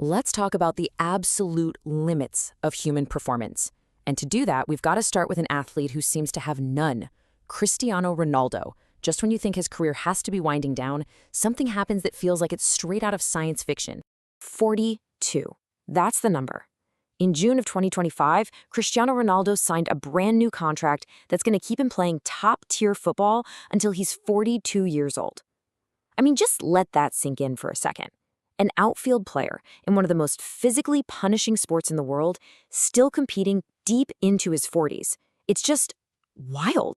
Let's talk about the absolute limits of human performance. And to do that, we've got to start with an athlete who seems to have none, Cristiano Ronaldo. Just when you think his career has to be winding down, something happens that feels like it's straight out of science fiction. 42. That's the number. In June of 2025, Cristiano Ronaldo signed a brand new contract that's going to keep him playing top-tier football until he's 42 years old. I mean, just let that sink in for a second. An outfield player in one of the most physically punishing sports in the world, still competing deep into his 40s. It's just wild.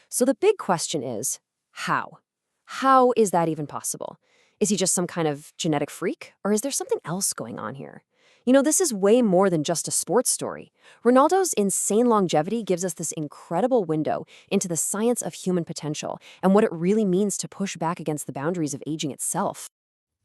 So the big question is, how? How is that even possible? Is he just some kind of genetic freak, or is there something else going on here? You know, this is way more than just a sports story. Ronaldo's insane longevity gives us this incredible window into the science of human potential and what it really means to push back against the boundaries of aging itself.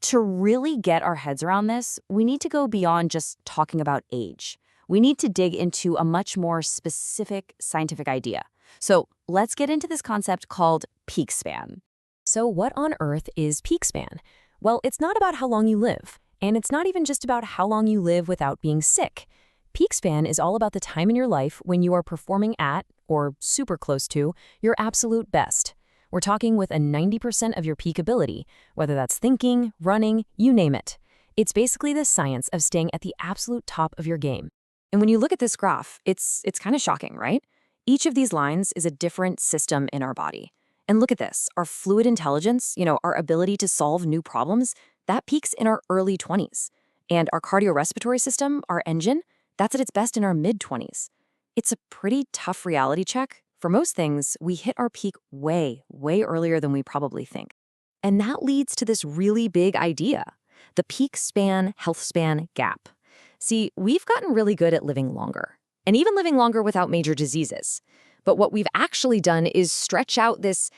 To really get our heads around this, we need to go beyond just talking about age. We need to dig into a much more specific scientific idea. So let's get into this concept called peakspan. So what on earth is peakspan? Well, it's not about how long you live, and it's not even just about how long you live without being sick. Peakspan is all about the time in your life when you are performing at, or super close to, your absolute best. We're talking with a 90% of your peak ability, whether that's thinking, running, you name it. It's basically the science of staying at the absolute top of your game. And when you look at this graph, it's kind of shocking, right? Each of these lines is a different system in our body. And look at this, our fluid intelligence, our ability to solve new problems, that peaks in our early 20s. And our cardiorespiratory system, our engine, that's at its best in our mid-20s. It's a pretty tough reality check. For most things, we hit our peak way, way earlier than we probably think. And that leads to this really big idea, the peak span, health span gap. See, we've gotten really good at living longer, and even living longer without major diseases. But what we've actually done is stretch out this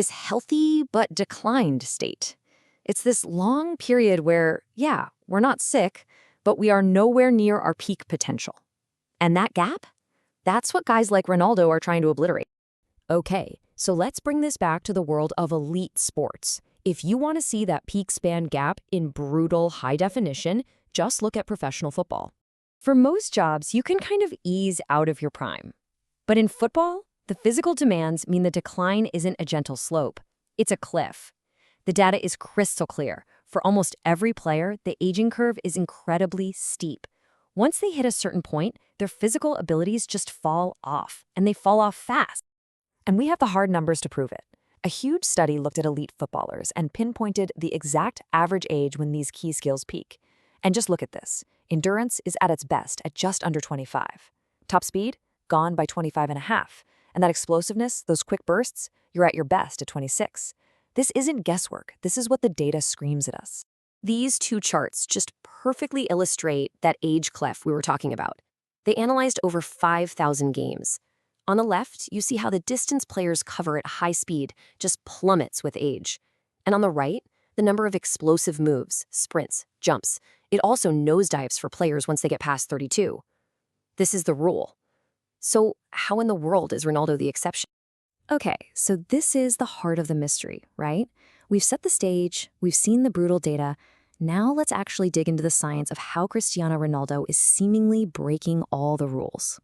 healthy but declined state. It's this long period where, yeah, we're not sick, but we are nowhere near our peak potential. And that gap? That's what guys like Ronaldo are trying to obliterate. Okay, so let's bring this back to the world of elite sports. If you want to see that peak span gap in brutal high definition, just look at professional football. For most jobs, you can kind of ease out of your prime. But in football, the physical demands mean the decline isn't a gentle slope. It's a cliff. The data is crystal clear. For almost every player, the aging curve is incredibly steep. Once they hit a certain point, their physical abilities just fall off, and they fall off fast. And we have the hard numbers to prove it. A huge study looked at elite footballers and pinpointed the exact average age when these key skills peak. And just look at this. Endurance is at its best at just under 25. Top speed? Gone by 25 and a half. And that explosiveness, those quick bursts, you're at your best at 26. This isn't guesswork. This is what the data screams at us. These two charts just perfectly illustrate that age clef we were talking about. They analyzed over 5,000 games. On the left, you see how the distance players cover at high speed just plummets with age. And on the right, the number of explosive moves, sprints, jumps, it also nosedives for players once they get past 32. This is the rule. So how in the world is Ronaldo the exception? Okay, so this is the heart of the mystery, right? We've set the stage, we've seen the brutal data. Now let's actually dig into the science of how Cristiano Ronaldo is seemingly breaking all the rules.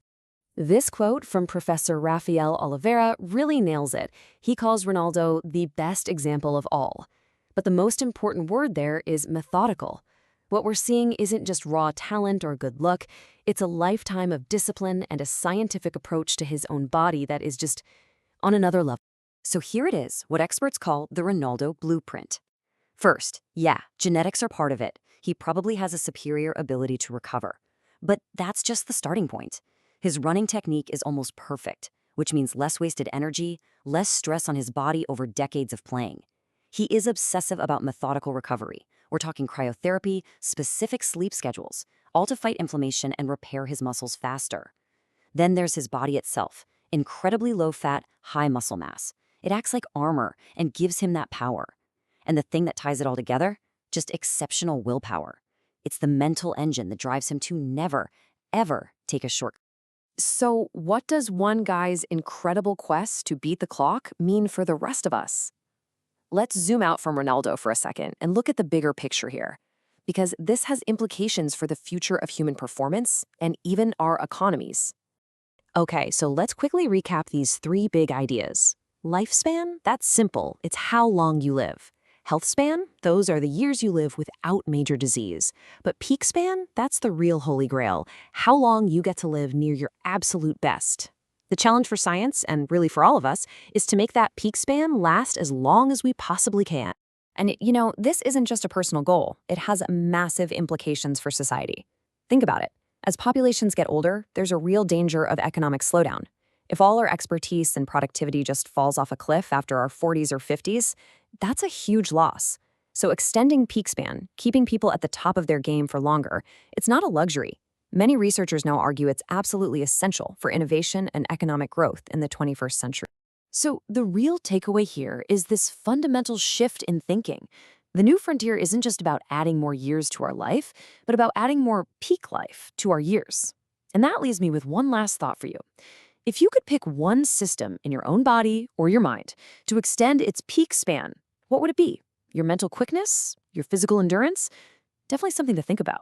This quote from Professor Rafael Oliveira really nails it. He calls Ronaldo the best example of all. But the most important word there is methodical. What we're seeing isn't just raw talent or good luck. It's a lifetime of discipline and a scientific approach to his own body that is just on another level. So here it is, what experts call the Ronaldo blueprint. First, yeah, genetics are part of it. He probably has a superior ability to recover. But that's just the starting point. His running technique is almost perfect, which means less wasted energy, less stress on his body over decades of playing. He is obsessive about methodical recovery. We're talking cryotherapy, specific sleep schedules, all to fight inflammation and repair his muscles faster. Then there's his body itself, incredibly low-fat, high muscle mass. It acts like armor and gives him that power. And the thing that ties it all together? Just exceptional willpower. It's the mental engine that drives him to never, ever take a shortcut. So what does one guy's incredible quest to beat the clock mean for the rest of us? Let's zoom out from Ronaldo for a second and look at the bigger picture here. because this has implications for the future of human performance and even our economies. Okay, so let's quickly recap these three big ideas. Lifespan, that's simple. It's how long you live. Health span, those are the years you live without major disease. But peak span, that's the real holy grail. How long you get to live near your absolute best. The challenge for science, and really for all of us, is to make that peak span last as long as we possibly can. And this isn't just a personal goal. It has massive implications for society. Think about it. As populations get older, there's a real danger of economic slowdown. If all our expertise and productivity just falls off a cliff after our 40s or 50s, that's a huge loss. So extending peak span, keeping people at the top of their game for longer, it's not a luxury. Many researchers now argue it's absolutely essential for innovation and economic growth in the 21st century. So the real takeaway here is this fundamental shift in thinking. The new frontier isn't just about adding more years to our life, but about adding more peak life to our years. And that leaves me with one last thought for you. If you could pick one system in your own body or your mind to extend its peak span, what would it be? Your mental quickness? Your physical endurance? Definitely something to think about.